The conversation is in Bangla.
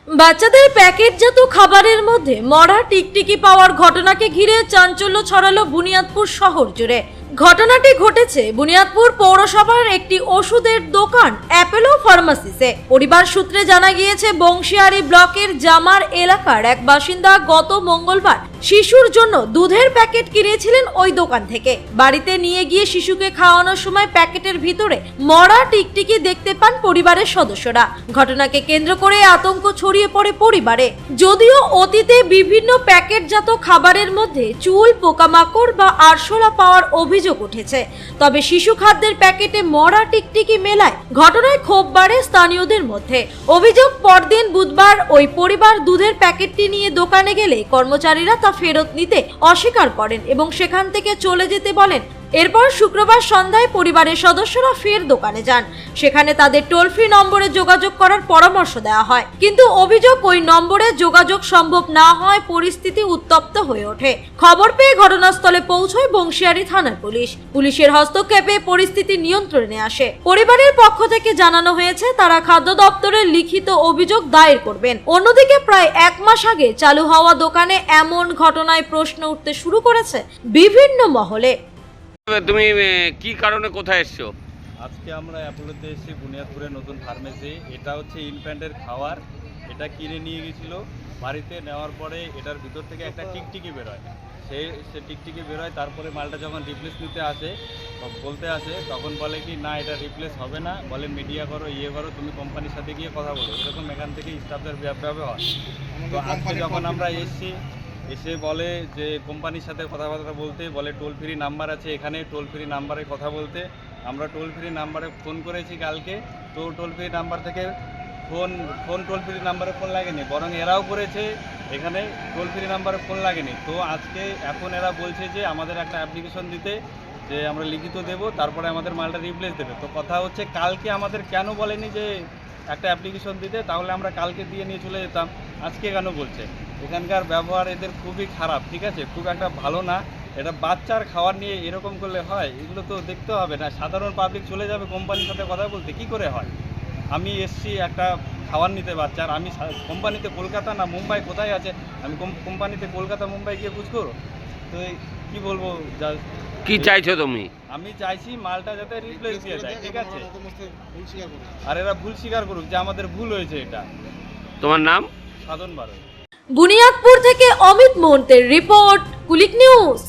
বাচ্চাদের প্যাকেটজাত খাবারের মধ্যে মরা টিকটিকি পাওয়ার ঘটনাকে ঘিরে চাঞ্চল্য ছড়ালো বুনিয়াদপুর শহর জুড়ে। ঘটনাটি ঘটেছে বুনিয়াদপুর পৌরসভার একটি ওষুধের দোকান অ্যাপোলো ফার্মাসিসে। পরিবার সূত্রে জানা গিয়েছে, বংশিয়ারি ব্লকের জামার এলাকার এক বাসিন্দা গত মঙ্গলবার শিশুর জন্য দুধের প্যাকেট কিনেছিলেন ওই দোকান থেকে। বাড়িতে নিয়ে গিয়ে শিশুকে খাওয়ানোর সময় প্যাকেটের ভিতরে মরা টিকটিকি দেখতে পান পরিবারের সদস্যরা। ঘটনাকে কেন্দ্র করে আতঙ্ক ছড়িয়ে পড়ে পরিবারে। যদিও অতীতে বিভিন্ন প্যাকেটজাত খাবারের মধ্যে চুল, পোকামাকড় বা আরশোলা পাওয়ার অভিযোগ উঠেছে, তবে শিশু খাদ্যের প্যাকেটে মরা টিকটিকি মেলায় ঘটনায় ক্ষোভ বাড়ে স্থানীয়দের মধ্যে। অভিযোগ, পরদিন বুধবার ওই পরিবার দুধের প্যাকেটটি নিয়ে দোকানে গেলে কর্মচারীরা তা ফেরত নিতে অস্বীকার করেন এবং সেখান থেকে চলে যেতে বলেন। এরপর শুক্রবার সন্ধ্যায় পরিবারের সদস্যরা ফের দোকানে যান। সেখানে তাদের টোল ফ্রি নম্বরে যোগাযোগ করার পরামর্শ দেওয়া হয়, কিন্তু অভিযোগ, ওই নম্বরে যোগাযোগ সম্ভব না হয় পরিস্থিতি উত্তপ্ত হয়ে ওঠে। খবর পেয়ে ঘটনাস্থলে পৌঁছয় বংশিয়ারি থানার পুলিশ। পুলিশের হস্তক্ষেপে পরিস্থিতি নিয়ন্ত্রণে আসে। পরিবারের পক্ষ থেকে জানানো হয়েছে তারা খাদ্য দপ্তরের লিখিত অভিযোগ দায়ের করবেন। অন্যদিকে প্রায় এক মাস আগে চালু হওয়া দোকানে এমন ঘটনায় প্রশ্ন উঠতে শুরু করেছে বিভিন্ন মহলে। তুমি কি কারণে কোথায় এসছো? আজকে আমরা অ্যাপোলোতে এসেছি, বুনিয়াদপুরের নতুন ফার্মেসি। এটা হচ্ছে ইনফ্যান্টের খাবার। এটা কিনে নিয়ে গেছিলো। বাড়িতে নেওয়ার পরে এটার ভিতর থেকে একটা টিকটিকি বেরোয়। সে টিকটিকি বেরোয়, তারপরে মালটা যখন রিপ্লেস নিতে আসে, বলতে আসে, তখন বলে কি না, এটা রিপ্লেস হবে না, বলে মিডিয়া করো, করো, তুমি কোম্পানির সাথে গিয়ে কথা বলো। এরকম এখান থেকে স্টাফদের ব্যবহার। তো আজকে যখন আমরা এসে বলে যে কোম্পানির সাথে কথাবার্তা বলতে, বলে টোল ফ্রি নাম্বার আছে এখানে, টোল ফ্রি নাম্বারে কথা বলতে। আমরা টোল ফ্রি নাম্বারে ফোন করেছি কালকে, তো টোল ফ্রি নাম্বার থেকে টোল ফ্রি নাম্বারে ফোন লাগেনি, বরং এরাও করেছে, এখানে টোল ফ্রি নাম্বারে ফোন লাগেনি। তো আজকে এখন এরা বলছে যে আমাদের একটা অ্যাপ্লিকেশন দিতে, যে আমরা লিখিত দেব, তারপরে আমাদের মালটা রিপ্লেস দেবে। তো কথা হচ্ছে, কালকে আমাদের কেন বলেনি যে একটা অ্যাপ্লিকেশন দিতে, তাহলে আমরা কালকে দিয়ে নিয়ে চলে যেতাম, আজকে কেন বলছে? এখানকার ব্যবহার এদের খুবই খারাপ, ঠিক আছে, খুব একটা ভালো না। এটা বাচ্চার খাবার নিয়ে এরকম করলে হয়? এগুলো তো দেখতে হবে না, সাধারণ পাবলিক চলে যাবে কোম্পানির সাথে কথা বলতে, কি করে হয়? আমি এসছি একটা খাবার নিতে বাচ্চার, আমি কোম্পানিতে কলকাতা না মুম্বাই কোথায় আছে, আমি কোম্পানিতে কলকাতা মুম্বাই গিয়ে বুঝ করো? তো কি বলবো, কি চাইছো তুমি? আমি চাইছি মালটা যাতে রিপ্লেস দিয়ে দেয়, ঠিক আছে, আর এরা ভুল স্বীকার করুক যে আমাদের ভুল হয়েছে। এটা তোমার নাম? সাধন বারো। বুনিয়াদপুর থেকে অমিত মোহন্তের রিপোর্ট, কুলিক নিউজ।